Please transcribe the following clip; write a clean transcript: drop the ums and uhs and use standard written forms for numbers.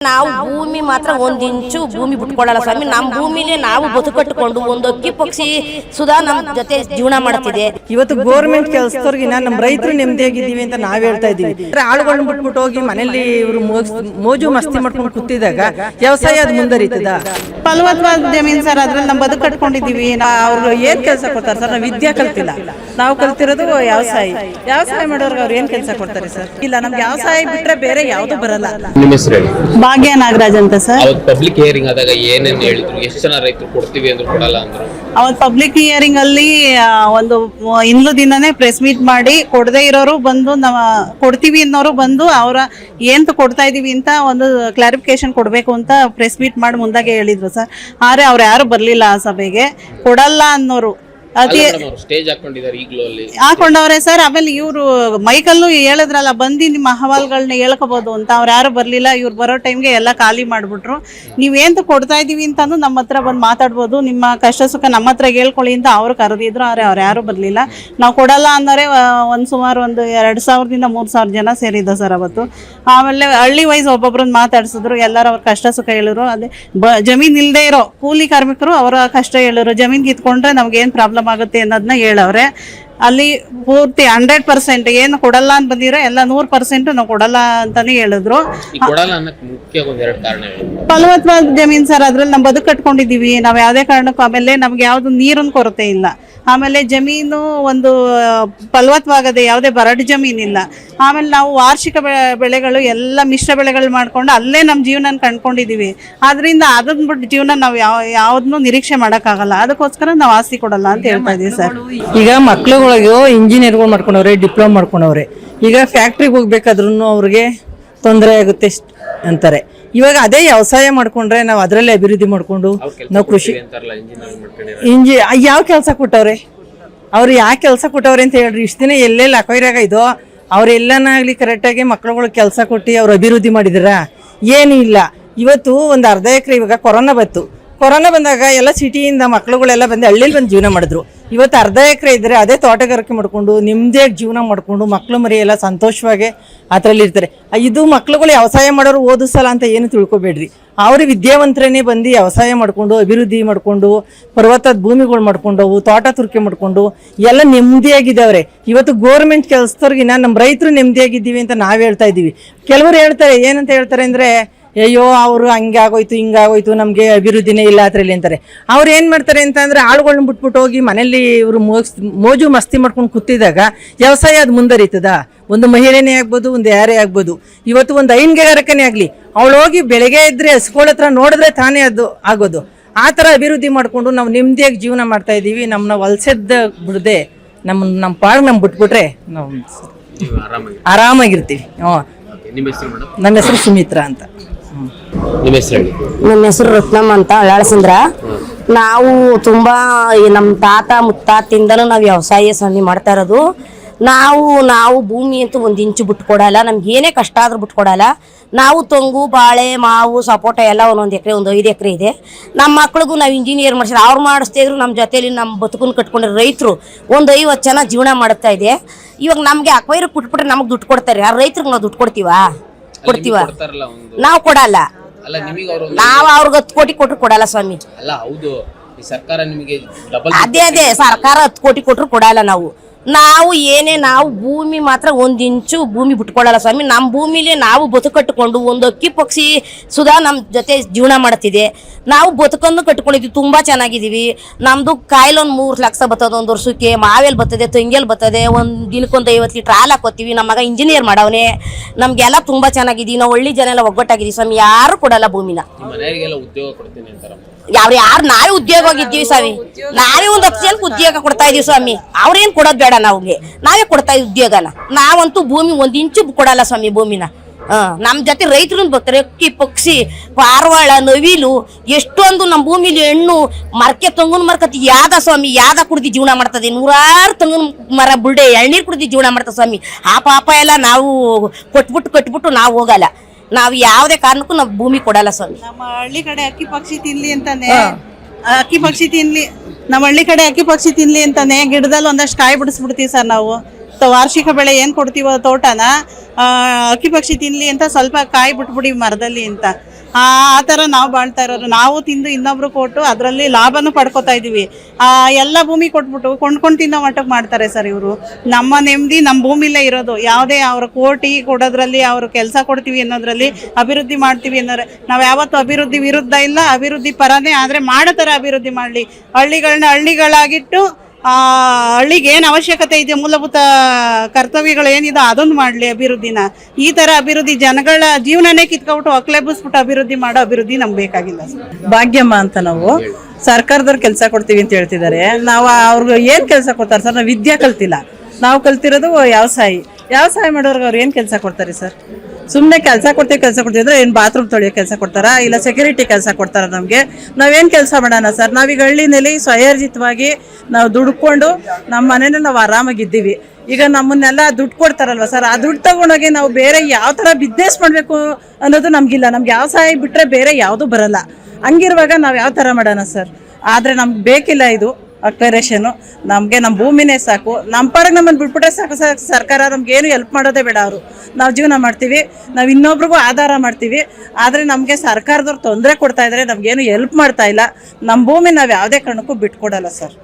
ನಾವು ಭೂಮಿ ಮಾತ್ರ ಒಂದ್ ಇಂಚು ಭೂಮಿ ಬಿಟ್ಕೊಡಲ್ಲ ಸ್ವಾಮಿ. ನಮ್ಮ ಭೂಮಿಲಿ ನಾವು ಬದುಕಟ್ಟುಕೊಂಡು ಒಂದು ಅಕ್ಕಿ ಪಕ್ಷಿ ಸುಧಾ ನಮ್ಮ ಜೊತೆ ಜೀವನ ಮಾಡ್ತಿದೆ. ಇವತ್ತು ಗೋರ್ಮೆಂಟ್ ಕೆಲಸದವ್ರಿಗಿನ ನಮ್ಮ ರೈತರು ನೆಮ್ಮದಿಯಾಗಿದ್ದೀವಿ ಅಂತ ನಾವ್ ಹೇಳ್ತಾ ಇದೀವಿ. ಆಳುಗಳನ್ನ ಬಿಟ್ಬಿಟ್ಟು ಹೋಗಿ ಮನೇಲಿ ಇವರು ಮೋಜು ಮಸ್ತಿ ಮಾಡ್ಕೊಂಡು ಕೂತಿದಾಗ ವ್ಯವಸಾಯ ಅದು ಮುಂದರಿತದ. ಫಲವತ್ತಾದ ಜಮೀನ್ ಸರ್, ಅದ್ರಲ್ಲಿ ನಾವು ಬದುಕು ಕಟ್ಕೊಂಡಿದೀವಿ. ಅವ್ರು ಏನ್ ಕೆಲಸ ಕೊಡ್ತಾರೆ ಸರ್? ನಾವು ವಿದ್ಯೆ ಕಲ್ತಿಲ್ಲ, ನಾವು ಕಲ್ತಿರೋದು ವ್ಯವಸಾಯ ಮಾಡೋರ್ಗೆ ಅವ್ರು ಏನ್ ಕೆಲಸ ಕೊಡ್ತಾರೆ ಸರ್? ಇಲ್ಲ, ನಮ್ಗೆ ವ್ಯವಸಾಯ ಬಿಟ್ರೆ ಬೇರೆ ಯಾವ್ದು ಬರಲ್ಲ. ನಿಮ್ಮ ಹೆಸರು ಹೇಳಿ. ಭಾಗ್ಯ ನಾಗರಾಜ್ ಅಂತ ಸರ್. ಅವತ್ತು ಪಬ್ಲಿಕ್ ಹಿಯರಿಂಗ್ ಆದಾಗ ಏನೇನು ಹೇಳಿದ್ರು? ಎಷ್ಟು ಜನ ರೈತರು ಕೊಡ್ತೀವಿ ಅಂದ್ರು ಕೊಡಲ್ಲ ಅಂದ್ರು? ಅವತ್ತು ಪಬ್ಲಿಕ್ ಹಿಯರಿಂಗ್ ಅಲ್ಲಿ ಒಂದು ಇಂದು ದಿನನೇ ಪ್ರೆಸ್ ಮೀಟ್ ಮಾಡಿ ಕೊಡದೇ ಇರೋರು ಬಂದು ಕೊಡ್ತೀವಿ ಅನ್ನೋರು ಬಂದು ಅವರ ಏನ್ ಕೊಡ್ತಾ ಇದೀವಿ ಅಂತ ಒಂದು ಕ್ಲಾರಿಫಿಕೇಶನ್ ಕೊಡ್ಬೇಕು ಅಂತ ಪ್ರೆಸ್ ಮೀಟ್ ಮಾಡಿ ಮುಂದಾಗೆ ಹೇಳಿದ್ರು ಸರ್. ಆದ್ರೆ ಅವ್ರು ಯಾರು ಬರ್ಲಿಲ್ಲ ಆ ಸಭೆಗೆ. ಕೊಡಲ್ಲ ಅನ್ನೋರು ಸ್ಟೇಜ್ ಹಾಕೊಂಡಿದ್ದಾರೆ ಈಗಲೂ ಅಲ್ಲಿ ಹಾಕೊಂಡವ್ರೆ ಸರ್. ಆಮೇಲೆ ಇವ್ರು ಮೈಕಲ್ಲು ಹೇಳಿದ್ರಲ್ಲ, ಬಂದು ನಿಮ್ಮ ಅಹವಾಲ್ಗಳನ್ನ ಹೇಳ್ಕೋಬಹುದು ಅಂತ. ಅವ್ರು ಯಾರು ಬರ್ಲಿಲ್ಲ. ಇವ್ರು ಬರೋ ಟೈಮ್ಗೆ ಎಲ್ಲ ಖಾಲಿ ಮಾಡ್ಬಿಟ್ರು. ನೀವೇಂತ ಕೊಡ್ತಾ ಇದೀವಿ ಅಂತಂದು ನಮ್ಮ ಹತ್ರ ಬಂದು ಮಾತಾಡ್ಬೋದು, ನಿಮ್ಮ ಕಷ್ಟ ಸುಖ ನಮ್ಮ ಹತ್ರ ಹೇಳ್ಕೊಳ್ಳಿ ಅಂತ ಅವ್ರು ಕರೆದಿದ್ರು. ಆದ್ರೆ ಅವ್ರು ಯಾರು ಬರ್ಲಿಲ್ಲ. ನಾವು ಕೊಡಲ್ಲ ಅಂದರೆ ಸುಮಾರು ಒಂದು 2,000ದಿಂದ 3,000 ಜನ ಸೇರಿದ್ದ ಸರ್ ಅವತ್ತು. ಆಮೇಲೆ ಹಳ್ಳಿ ವೈಸ್ ಒಬ್ಬೊಬ್ರನ್ನ ಮಾತಾಡ್ಸಿದ್ರು. ಎಲ್ಲರೂ ಅವ್ರ ಕಷ್ಟ ಸುಖ ಹೇಳಿದ್ರು. ಅದೇ ಜಮೀನ್ ಇಲ್ಲದೆ ಇರೋ ಕೂಲಿ ಕಾರ್ಮಿಕರು ಅವರ ಕಷ್ಟ ಹೇಳಿದ್ರು. ಜಮೀನ್ ಕಿತ್ಕೊಂಡ್ರೆ ನಮ್ಗೆ ಏನ್ ಪ್ರಾಬ್ಲಮ್ ಆಗುತ್ತೆ ಅನ್ನೋದನ್ನ ಹೇಳವ್ರೆ. ಅಲ್ಲಿ ಪೂರ್ತಿ 100% ಏನು ಕೊಡಲ್ಲ ಅಂತ ಬಂದಿರೋ ಎಲ್ಲ 100% ನಾವು ಕೊಡಲ್ಲ ಅಂತಾನೆ ಹೇಳಿದ್ರು. ಫಲವತ್ತಾದ ಜಮೀನ್ ಸರ್, ಅದ್ರಲ್ಲಿ ನಾವು ಬದುಕು ಕಟ್ಕೊಂಡಿದೀವಿ. ನಾವ್ ಯಾವ್ದೇ ಕಾರಣಕ್ಕೂ, ಆಮೇಲೆ ನಮ್ಗೆ ಯಾವ್ದು ನೀರಿನ ಕೊರತೆ ಇಲ್ಲ. ಆಮೇಲೆ ಜಮೀನು ಒಂದು ಫಲವತ್ತವಾಗದೆ ಯಾವುದೇ ಬರಡು ಜಮೀನಿಲ್ಲ. ಆಮೇಲೆ ನಾವು ವಾರ್ಷಿಕ ಬೆಳೆಗಳು ಎಲ್ಲ ಮಿಶ್ರ ಬೆಳೆಗಳು ಮಾಡ್ಕೊಂಡು ಅಲ್ಲೇ ನಮ್ಮ ಜೀವನ ಕಂಡ್ಕೊಂಡಿದೀವಿ. ಆದ್ರಿಂದ ಅದನ್ನ ಬಿಟ್ಟು ಜೀವನ ನಾವು ಯಾವ್ದನ್ನು ನಿರೀಕ್ಷೆ ಮಾಡೋಕ್ಕಾಗಲ್ಲ. ಅದಕ್ಕೋಸ್ಕರ ನಾವು ಆಸ್ತಿ ಕೊಡಲ್ಲ ಅಂತ ಹೇಳ್ತಾ ಇದೀವಿ ಸರ್. ಈಗ ಮಕ್ಳುಗಳಿಗೆ ಇಂಜಿನಿಯರ್ಗಳು ಮಾಡ್ಕೊಂಡವ್ರೆ, ಡಿಪ್ಲೊಮಾ ಮಾಡ್ಕೊಂಡವ್ರೆ. ಈಗ ಫ್ಯಾಕ್ಟ್ರಿಗೆ ಹೋಗ್ಬೇಕಾದ್ರೂ ಅವ್ರಿಗೆ ತೊಂದರೆ ಆಗುತ್ತೆ ಅಂತಾರೆ. ಇವಾಗ ಅದೇ ವ್ಯವಸಾಯ ಮಾಡ್ಕೊಂಡ್ರೆ ನಾವು ಅದರಲ್ಲೇ ಅಭಿವೃದ್ಧಿ ಮಾಡ್ಕೊಂಡು ನಾವು ಕೃಷಿ ಯಾವ ಕೆಲಸ ಕೊಟ್ಟವ್ರೆ? ಅವ್ರು ಯಾವ ಕೆಲಸ ಕೊಟ್ಟವ್ರೆ ಅಂತ ಹೇಳ್ರಿ. ಇಷ್ಟು ದಿನ ಎಲ್ಲೆಲ್ಲಿ ಅಕ್ವೈರಾಗ ಇದೋ ಅವ್ರೆಲ್ಲನಾಗ್ಲಿ ಕರೆಕ್ಟಾಗಿ ಮಕ್ಳುಗಳು ಕೆಲಸ ಕೊಟ್ಟು ಅವ್ರು ಅಭಿವೃದ್ಧಿ ಮಾಡಿದ್ರ? ಏನೂ ಇಲ್ಲ. ಇವತ್ತು ಒಂದು ಅರ್ಧ ಎಕರೆ, ಇವಾಗ ಕೊರೋನಾ ಬಂದಾಗ ಎಲ್ಲ ಸಿಟಿಯಿಂದ ಮಕ್ಳುಗಳೆಲ್ಲ ಬಂದು ಹಳ್ಳಿಲಿ ಬಂದು ಜೀವನ ಮಾಡಿದ್ರು. ಇವತ್ತು ಅರ್ಧ ಎಕರೆ ಇದ್ದರೆ ಅದೇ ತೋಟಗಾರಿಕೆ ಮಾಡ್ಕೊಂಡು ನಿಮ್ಮದೇ ಜೀವನ ಮಾಡಿಕೊಂಡು ಮಕ್ಳು ಮರಿ ಎಲ್ಲ ಸಂತೋಷವಾಗಿ ಅದರಲ್ಲಿ ಇರ್ತಾರೆ. ಇದು ಮಕ್ಳುಗಳು ವ್ಯವಸಾಯ ಮಾಡೋರು ಓದಿಸಲ್ಲ ಅಂತ ಏನು ತಿಳ್ಕೊಬೇಡ್ರಿ. ಅವ್ರು ವಿದ್ಯಾವಂತರೇ ಬಂದು ವ್ಯವಸಾಯ ಮಾಡಿಕೊಂಡು ಅಭಿವೃದ್ಧಿ ಮಾಡಿಕೊಂಡು ಪರ್ವತದ ಭೂಮಿಗಳು ಮಾಡ್ಕೊಂಡವು, ತೋಟ ತುರ್ಕೆ ಮಾಡಿಕೊಂಡು ಎಲ್ಲ ನೆಮ್ಮದಿಯಾಗಿದ್ದಾವ್ರೆ. ಇವತ್ತು ಗೋರ್ಮೆಂಟ್ ಕೆಲಸದವ್ರಿಗಿನ ನಮ್ಮ ರೈತರು ನೆಮ್ಮದಿಯಾಗಿದ್ದೀವಿ ಅಂತ ನಾವು ಹೇಳ್ತಾ ಇದ್ದೀವಿ. ಕೆಲವರು ಹೇಳ್ತಾರೆ, ಏನಂತ ಹೇಳ್ತಾರೆ ಅಂದರೆ, ಅಯ್ಯೋ ಅವರು ಹಂಗಾಗೋಯ್ತು ಹಿಂಗಾಗೋಯ್ತು, ನಮಗೆ ಅಭಿವೃದ್ಧಿನೇ ಇಲ್ಲ ಅದರಲ್ಲಿ ಅಂತಾರೆ. ಅವ್ರು ಏನು ಮಾಡ್ತಾರೆ ಅಂತಂದರೆ ಆಳುಗಳನ್ನ ಬಿಟ್ಬಿಟ್ಟು ಹೋಗಿ ಮನೇಲಿ ಇವರು ಮೋಜು ಮಸ್ತಿ ಮಾಡ್ಕೊಂಡು ಕೂತಿದಾಗ ವ್ಯವಸಾಯ ಅದು ಮುಂದರಿತದ. ಒಂದು ಮಹಿಳೆನೇ ಆಗ್ಬೋದು, ಒಂದು ಯಾರೇ ಆಗ್ಬೋದು. ಇವತ್ತು ಒಂದು ಹೈನುಗಾರಿಕೆನೇ ಆಗಲಿ, ಅವಳು ಹೋಗಿ ಬೆಳಗ್ಗೆ ಇದ್ರೆ ಹಸುಗಳ ಹತ್ರ ನೋಡಿದ್ರೆ ತಾನೇ ಅದು ಆಗೋದು. ಆ ಥರ ಅಭಿವೃದ್ಧಿ ಮಾಡಿಕೊಂಡು ನಾವು ನೆಮ್ಮದಿಯಾಗಿ ಜೀವನ ಮಾಡ್ತಾ ಇದ್ದೀವಿ. ನಮ್ಮನ್ನ ವಲಸೆದ್ದ ಬಿಡದೆ ನಮ್ಮ ಪಾಡಿಗೆ ನಮ್ಮ ಬಿಟ್ಬಿಟ್ರೆ ನಾವು ಆರಾಮಾಗಿರ್ತೀವಿ. ನನ್ನ ಹೆಸರು ಸುಮಿತ್ರಾ ಅಂತ. ನನ್ನ ಹೆಸರು ರತ್ನಮ್ಮ ಅಂತ, ಅಳಾಳಸಂದ್ರ. ನಾವು ತುಂಬಾ ನಮ್ಮ ತಾತ ಮುತ್ತಾತಿಂದನೂ ನಾವು ವ್ಯವಸಾಯ ಸನ್ನಿ ಮಾಡ್ತಾ ಇರೋದು. ನಾವು ಭೂಮಿ ಅಂತೂ 1 ಇಂಚು ಬಿಟ್ಕೊಡಲ್ಲ. ನಮ್ಗೆ ಏನೇ ಕಷ್ಟ ಆದ್ರೂ ಬಿಟ್ಕೊಡಲ್ಲ. ನಾವು ತೆಂಗು, ಬಾಳೆ, ಮಾವು, ಸಪೋಟ ಎಲ್ಲ 1 ಎಕರೆ, 5 ಎಕರೆ ಇದೆ. ನಮ್ಮ ಮಕ್ಳಿಗೂ ನಾವು ಇಂಜಿನಿಯರ್ ಮಾಡಿಸಿದ್ರೆ ಅವ್ರು ಮಾಡಿಸ್ತಿದ್ರು. ನಮ್ಮ ಜೊತೆಲಿ ನಮ್ಮ ಬದುಕನ್ನು ಕಟ್ಕೊಂಡಿರೋ ರೈತರು ಒಂದು 50 ಜನ ಜೀವನ ಮಾಡ್ತಾ ಇದೆ. ಇವಾಗ ನಮ್ಗೆ ಅಕ್ವೈರಿಗೆ ಬಿಟ್ಬಿಟ್ರೆ ನಮ್ಗೆ ದುಡ್ಡು ಕೊಡ್ತಾರೆ. ಆ ರೈತರಿಗೆ ನಾವು ದುಡ್ಡು ಕೊಡ್ತೀವ? ನಾವು ಕೊಡಲ್ಲ. ನಾವು ಅವ್ರಿಗೆ 10 ಕೋಟಿ ಕೊಟ್ರು ಕೊಡಲ್ಲ ಸ್ವಾಮಿ. ಅದೇ ಸರ್ಕಾರ 10 ಕೋಟಿ ಕೊಟ್ರು ಕೊಡಲ್ಲ. ನಾವು ಭೂಮಿ ಮಾತ್ರ 1 ಇಂಚು ಭೂಮಿ ಬಿಟ್ಕೊಡಲ್ಲ ಸ್ವಾಮಿ. ನಮ್ಮ ಭೂಮಿಲಿ ನಾವು ಬದುಕಟ್ಟುಕೊಂಡು ಒಂದು ಅಕ್ಕಿ ಪಕ್ಷಿ ಸುಧಾ ನಮ್ಮ ಜೊತೆ ಜೀವನ ಮಾಡ್ತಿದೆ. ನಾವು ಬದುಕನ್ನು ಕಟ್ಕೊಂಡಿದ್ವಿ, ತುಂಬಾ ಚೆನ್ನಾಗಿದ್ದೀವಿ. ನಮ್ದು ಕಾಯಿಲೆ 3 ಲಕ್ಷ ಬರ್ತದೆ 1 ವರ್ಷಕ್ಕೆ. ಮಾವೆಲ್ ಬರ್ತದೆ, ತೆಂಗೆಲ್ ಬರ್ತದೆ. ದಿನಕ್ಕೊಂದು 50 ಲೀಟ್ರ್ ಹಾಲು ಹಾಕೋತೀವಿ. ನಮ್ಮ ಮಗ ಇಂಜಿನಿಯರ್ ಮಾಡವನೆ. ನಮ್ಗೆಲ್ಲ ತುಂಬಾ ಚೆನ್ನಾಗಿದ್ದೀವಿ. ನಾವು ಹಳ್ಳಿ ಜನ ಎಲ್ಲ ಒಗ್ಗಟ್ಟಾಗಿದ್ದೀವಿ ಸ್ವಾಮಿ. ಯಾರು ಕೊಡಲ್ಲ ಭೂಮಿನ. ಯಾರು ನಾವೇ ಉದ್ಯೋಗ ಹೋಗಿದ್ದೀವಿ ಸ್ವಾಮಿ. ನಾವೇ 1 10 ಜನಕ್ಕೆ ಉದ್ಯೋಗ ಕೊಡ್ತಾ ಇದೀವಿ ಸ್ವಾಮಿ. ಅವ್ರೇನ್ ಕೊಡೋದ್ ಬೇಡ, ನಮ್ಗೆ ನಾವೇ ಕೊಡ್ತಾ ಇದೀವಿ ಉದ್ಯೋಗನ. ನಾವಂತೂ ಭೂಮಿ 1 ಇಂಚು ಕೊಡಲ್ಲ ಸ್ವಾಮಿ ಭೂಮಿನ. ನಮ್ಮ ಜೊತೆ ರೈತರನ್ನ ಬರ್ತಾರೆ. ಅಕ್ಕಿ ಪಕ್ಷಿ, ಪಾರವಾಳ, ನವಿಲು, ಎಷ್ಟೊಂದು ನಮ್ಮ ಭೂಮಿಲಿ ಹೆಣ್ಣು ತೆಂಗಿನ ಮರಕತ್ತಿ ಯಾದ ಸ್ವಾಮಿ. ಯಾದ ಕುಡ್ದು ಜೀವನ ಮಾಡ್ತದೆ. 100 ತೆಂಗಿನ ಮರ ಬುಲ್ಡೆ ಎಳ್ನೀರು ಕುಡ್ದು ಜೀವನ ಮಾಡ್ತದೆ ಸ್ವಾಮಿ. ಆ ಪಾಪ ಎಲ್ಲ ನಾವು ಕಟ್ಬಿಟ್ಟು ನಾವು ಹೋಗಲ್ಲ. ನಾವು ಯಾವುದೇ ಕಾರಣಕ್ಕೂ ನಾವು ಭೂಮಿ ಕೊಡಲ್ಲ ಸ್ವಾಮಿ. ನಮ್ಮ ಹಳ್ಳಿ ಕಡೆ ಅಕ್ಕಿ ಪಕ್ಷಿ ತಿನ್ಲಿ ಅಂತಾನೆ ನಮ್ಮ ಹಳ್ಳಿ ಕಡೆ ಅಕ್ಕಿ ಪಕ್ಷಿ ತಿನ್ಲಿ ಅಂತಾನೆ ಗಿಡದಲ್ಲಿ ಒಂದಷ್ಟು ಕಾಯಿ ಬಿಡಿಸ್ಬಿಡ್ತೀವಿ ಸರ್ ನಾವು. ವಾರ್ಷಿಕ ಬೆಳೆ ಏನು ಕೊಡ್ತೀವೋ ತೋಟನ ಅಕ್ಕಿ ಪಕ್ಷಿ ತಿನ್ಲಿ ಅಂತ ಸ್ವಲ್ಪ ಕಾಯಿ ಬಿಟ್ಬಿಡಿ ಮರದಲ್ಲಿ ಅಂತ. ಆ ಥರ ನಾವು ಬಾಳ್ತಾ ಇರೋರು. ನಾವು ತಿಂದು ಇನ್ನೊಬ್ರು ಕೊಟ್ಟು ಅದರಲ್ಲಿ ಲಾಭನೂ ಪಡ್ಕೋತಾ ಇದೀವಿ. ಎಲ್ಲ ಭೂಮಿ ಕೊಟ್ಬಿಟ್ಟು ಕೊಂಡ್ಕೊಂಡು ತಿನ್ನೋ ಮಟ್ಟಕ್ಕೆ ಮಾಡ್ತಾರೆ ಸರ್ ಇವರು. ನಮ್ಮ ನೆಮ್ಮದಿ ನಮ್ಮ ಭೂಮಿಲೇ ಇರೋದು. ಯಾವುದೇ ಅವ್ರ ಕೋಟಿ ಕೊಡೋದ್ರಲ್ಲಿ, ಅವರು ಕೆಲಸ ಕೊಡ್ತೀವಿ ಅನ್ನೋದ್ರಲ್ಲಿ, ಅಭಿವೃದ್ಧಿ ಮಾಡ್ತೀವಿ ಅನ್ನೋದ್ರೆ ನಾವು ಯಾವತ್ತೂ ಅಭಿವೃದ್ಧಿ ವಿರುದ್ಧ ಇಲ್ಲ, ಅಭಿವೃದ್ಧಿ ಪರನೇ. ಆದರೆ ಮಾಡೋ ಥರ ಅಭಿವೃದ್ಧಿ ಮಾಡಲಿ. ಹಳ್ಳಿಗಳನ್ನ ಹಳ್ಳಿಗಳಾಗಿಟ್ಟು ಹಳ್ಳಿಗೆ ಏನು ಅವಶ್ಯಕತೆ ಇದೆ, ಮೂಲಭೂತ ಕರ್ತವ್ಯಗಳು ಏನಿದೆ ಅದೊಂದು ಮಾಡಲಿ ಅಭಿವೃದ್ಧಿನ. ಈ ಥರ ಅಭಿವೃದ್ಧಿ ಜನಗಳ ಜೀವನನೇ ಕಿತ್ಕೊಬಿಟ್ಟು ಒಕ್ಲೆಬ್ಬಿಸ್ಬಿಟ್ಟು ಅಭಿವೃದ್ಧಿ ಮಾಡೋ ಅಭಿವೃದ್ಧಿ ನಮ್ಗೆ ಬೇಕಾಗಿಲ್ಲ ಸರ್. ಭಾಗ್ಯಮ್ಮ ಅಂತ ನಾವು ಸರ್ಕಾರದವ್ರು ಕೆಲಸ ಕೊಡ್ತೀವಿ ಅಂತ ಹೇಳ್ತಿದ್ದಾರೆ. ನಾವು ಅವ್ರಿಗೆ ಏನು ಕೆಲಸ ಕೊಡ್ತಾರೆ ಸರ್? ನಾವು ವಿದ್ಯೆ ಕಲ್ತಿಲ್ಲ, ನಾವು ಕಲ್ತಿರೋದು ವ್ಯವಸಾಯ ಮಾಡೋರ್ಗೆ ಅವ್ರು ಏನು ಕೆಲಸ ಕೊಡ್ತಾರೆ ಸರ್? ಸುಮ್ಮನೆ ಕೆಲಸ ಕೊಡ್ತೀವಿ ಅಂದರೆ ಏನು ಬಾತ್ರೂಮ್ ತೊಳೆಯೋ ಕೆಲಸ ಕೊಡ್ತಾರಾ, ಇಲ್ಲ ಸೆಕ್ಯೂರಿಟಿ ಕೆಲಸ ಕೊಡ್ತಾರ? ನಮಗೆ ನಾವೇನು ಕೆಲಸ ಮಾಡೋಣ ಸರ್? ನಾವೀಗ ಹಳ್ಳಿನಲ್ಲಿ ಸ್ವಯರ್ಜಿತವಾಗಿ ನಾವು ದುಡ್ಕೊಂಡು ನಮ್ಮ ಮನೇಲಿ ನಾವು ಆರಾಮಾಗಿದ್ದೀವಿ. ಈಗ ನಮ್ಮನ್ನೆಲ್ಲ ದುಡ್ಡು ಕೊಡ್ತಾರಲ್ವ ಸರ್, ಆ ದುಡ್ಡು ತಗೊಂಡೋಗಿ ನಾವು ಬೇರೆ ಯಾವ ಥರ ಬಿಸ್ನೆಸ್ ಮಾಡಬೇಕು ಅನ್ನೋದು ನಮಗಿಲ್ಲ. ನಮ್ಗೆ ವ್ಯವಸಾಯ ಬಿಟ್ಟರೆ ಬೇರೆ ಯಾವುದೂ ಬರಲ್ಲ. ಹಂಗಿರುವಾಗ ನಾವು ಯಾವ ಥರ ಮಾಡೋಣ ಸರ್? ಆದರೆ ನಮ್ಗೆ ಬೇಕಿಲ್ಲ ಇದು ಅಕ್ಲರೇಷನು. ನಮಗೆ ನಮ್ಮ ಭೂಮಿನೇ ಸಾಕು. ನಮ್ಮ ಪರಗೆ ನಮ್ಮನ್ನು ಬಿಟ್ಬಿಟ್ರೆ ಸಾಕು ಸರ್. ಸರ್ಕಾರ ನಮ್ಗೇನು ಹೆಲ್ಪ್ ಮಾಡೋದೇ ಬೇಡ. ಅವರು ನಾವು ಜೀವನ ಮಾಡ್ತೀವಿ, ನಾವು ಇನ್ನೊಬ್ರಿಗೂ ಆಧಾರ ಮಾಡ್ತೀವಿ. ಆದರೆ ನಮಗೆ ಸರ್ಕಾರದವ್ರು ತೊಂದರೆ ಕೊಡ್ತಾ ಇದ್ದಾರೆ, ನಮಗೇನು ಹೆಲ್ಪ್ ಮಾಡ್ತಾ ಇಲ್ಲ. ನಮ್ಮ ಭೂಮಿ ನಾವು ಯಾವುದೇ ಕಾರಣಕ್ಕೂ ಬಿಟ್ಕೊಡಲ್ಲ ಸರ್.